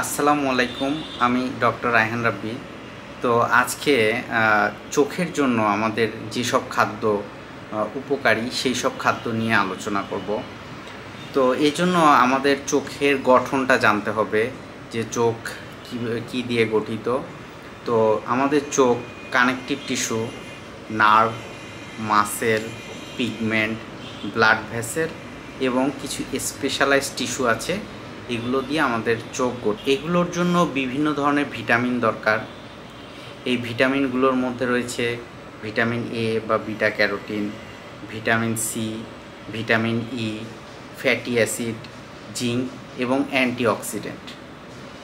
আসসালামু আলাইকুম। আমি ডক্টর রায়হান রাব্বি। তো আজকে চোখের জন্য আমাদের যেসব খাদ্য উপকারী সেই সব খাদ্য নিয়ে আলোচনা করব। তো এজন্য আমাদের চোখের গঠনটা জানতে হবে যে চোখ কী দিয়ে গঠিত। তো আমাদের চোখ connective tissue, nerve, muscle, pigment, blood vessel এবং কিছু স্পেশালাইজড টিস্যু আছে, এগুলো দিয়ে আমাদের চোখ গঠন। এগুলোর জন্য বিভিন্ন ধরনের ভিটামিন দরকার। এই ভিটামিনগুলোর মধ্যে রয়েছে ভিটামিন এ বা beta carotene, vitamin C, vitamin E, fatty acid, zinc এবং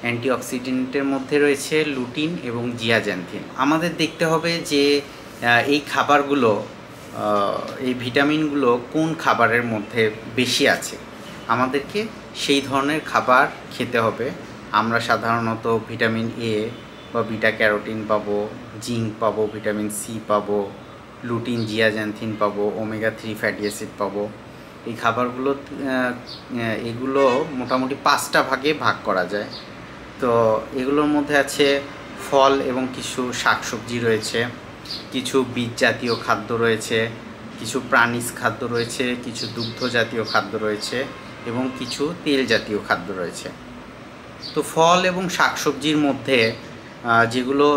অ্যান্টিঅক্সিডেন্টের মধ্যে রয়েছে লুটিন এবং জিয়াজ্যান্থিন। আমাদের দেখতে হবে যে এই খাবারগুলো, এই ভিটামিনগুলো কোন খাবারের মধ্যে বেশি আছে। আমাদেরকে সেই ধরনের খাবার খেতে হবে। আমরা সাধারণত ভিটামিন এ বা বিটা ক্যারোটিন পাবো, জিঙ্ক পাবো, ভিটামিন সি পাবো, লুটিন, জিয়াজ্যান্থিন পাবো, ওমেগা 3 ফ্যাটি অ্যাসিড পাবো। এই খাবারগুলো এগুলো মোটামুটি 5টা ভাগে ভাগ করা যায়। তো এগুলোর মধ্যে আছে ফল এবং কিছু শাকসবজি রয়েছে, কিছু বীজ জাতীয় খাদ্য রয়েছে, কিছু প্রাণীজ খাদ্য রয়েছে, কিছু দুগ্ধ জাতীয় খাদ্য রয়েছে এবং কিছু তেল জাতীয় খাদ্য রয়েছে। তো ফল এবং শাকসবজির মধ্যে যেগুলো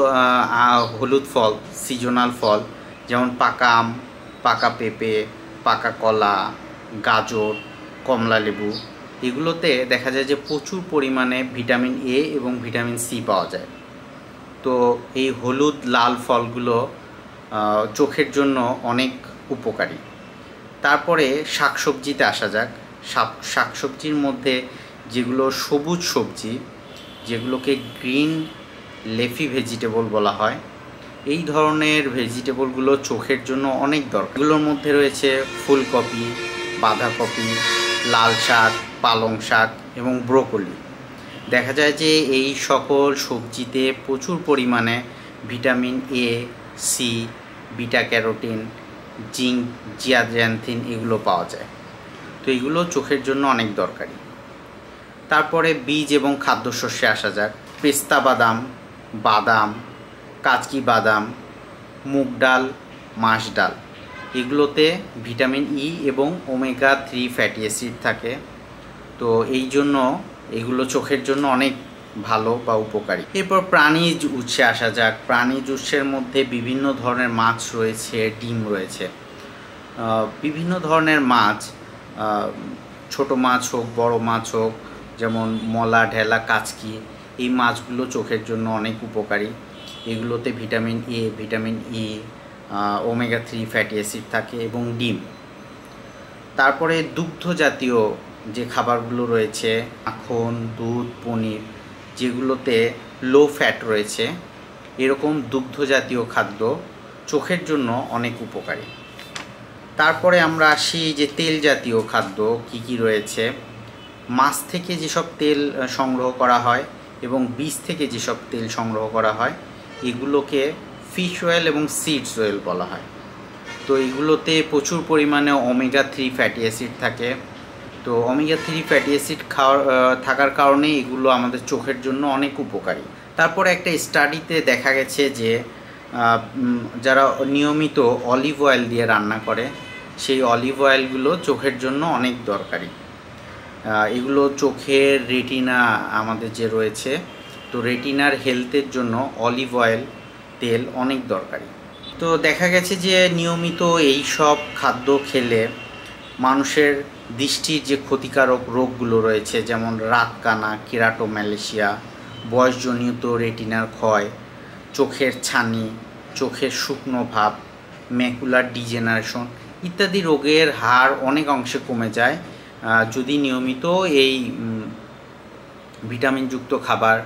হলুদ ফল, সিজনাল ফল, যেমন পাকা আম, পাকা পেঁপে, পাকা কলা, গাজর, কমলা লেবু, এগুলোতে দেখা যায় যে প্রচুর পরিমাণে ভিটামিন এ এবং ভিটামিন সি পাওয়া যায়। তো এই হলুদ লাল ফলগুলো চোখের জন্য অনেক উপকারী। তারপরে শাকসবজিতে আসা যাক। শাকসবজির মধ্যে যেগুলো সবুজ সবজি, যেগুলোকে গ্রিন লেফি ভেজিটেবল বলা হয়, এই ধরনের ভেজিটেবলগুলো চোখের জন্য অনেক দরকার। এগুলোর মধ্যে রয়েছে ফুলকপি, বাঁধাকপি, লাল শাক, পালং শাক এবং ব্রোকলি। দেখা যায় যে এই সকল সবজিতে প্রচুর পরিমাণে vitamin A, C, beta carotene, zinc, zeaxanthin এগুলো পাওয়া যায়। তো এগুলো চোখের জন্য অনেক দরকারি। তারপরে বীজ এবং খাদ্যশস্যে আসা যাক। পেস্তা বাদাম, বাদাম, কাজকি বাদাম, মুগ ডাল, মাস ডাল, এগুলোতে ভিটামিন ই এবং ওমেগা 3 ফ্যাটি অ্যাসিড থাকে। তো এই জন্য এগুলো চোখের জন্য অনেক ভালো বা উপকারী। এরপর প্রাণীজ উৎসে আসা যাক। প্রাণীজ উৎসের মধ্যে বিভিন্ন ধরনের মাছ রয়েছে, ডিম রয়েছে। বিভিন্ন ধরনের মাছ, ছোট মাছ হোক, বড় মাছ হোক, যেমন মলা, ঢেলা, কাচকি, এই মাছগুলো চোখের জন্য অনেক উপকারী। এগুলোতে vitamin A, vitamin E, omega 3 fatty acid থাকে এবং ডিম। তারপরে দুগ্ধ জাতীয় যে খাবারগুলো রয়েছে, মাখন, দুধ, পনির, যেগুলোতে লো ফ্যাট রয়েছে, এরকম দুগ্ধ জাতীয় খাদ্য চোখের জন্য অনেক উপকারী। তারপরে আমরা আসি যে তেল জাতীয় খাদ্য কি কি রয়েছে। মাছ থেকে যেসব তেল সংগ্রহ করা হয় এবং বীজ থেকে যেসব তেল সংগ্রহ করা হয়, এগুলোকে ফিশ অয়েল এবং সিডস অয়েল বলা হয়। তো এগুলোতে প্রচুর পরিমাণে ওমেগা 3 ফ্যাটি অ্যাসিড থাকে। তো ওমেগা 3 ফ্যাটি অ্যাসিড থাকার কারণে এগুলো আমাদের চোখের জন্য অনেক উপকারী। তারপরে একটা স্টাডিতে দেখা গেছে যে যারা নিয়মিত অলিভ অয়েল দিয়ে রান্না করে, সেই অলিভ অয়েলগুলো চোখের জন্য অনেক দরকারি। এগুলো চোখের রেটিনা আমাদের যে রয়েছে, তো রেটিনার হেলথের জন্য অলিভ অয়েল তেল অনেক দরকারি। তো দেখা গেছে যে নিয়মিত এই সব খাদ্য খেলে মানুষের দৃষ্টির যে ক্ষতিকারক রোগগুলো রয়েছে, যেমন রাতকানা, কেরাটোম্যালেশিয়া, বয়সজনিত রেটিনার ক্ষয়, চোখের ছানি, চোখের শুকনো ভাব, ম্যাকুলার ডিজেনারেশন ইত্যাদি রোগের হার অনেক অংশে কমে যায় যদি নিয়মিত এই ভিটামিনযুক্ত খাবার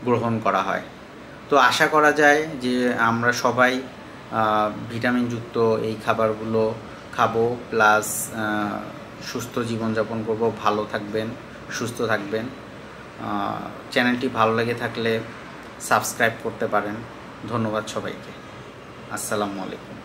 গ্রহণ করা হয়। তো আশা করা যায় যে আমরা সবাই ভিটামিনযুক্ত এই খাবারগুলো খাবো, প্লাস সুস্থ জীবনযাপন করব। ভালো থাকবেন, সুস্থ থাকবেন। চ্যানেলটি ভালো লেগে থাকলে সাবস্ক্রাইব করতে পারেন। ধন্যবাদ সবাইকে। আসসালামু আলাইকুম।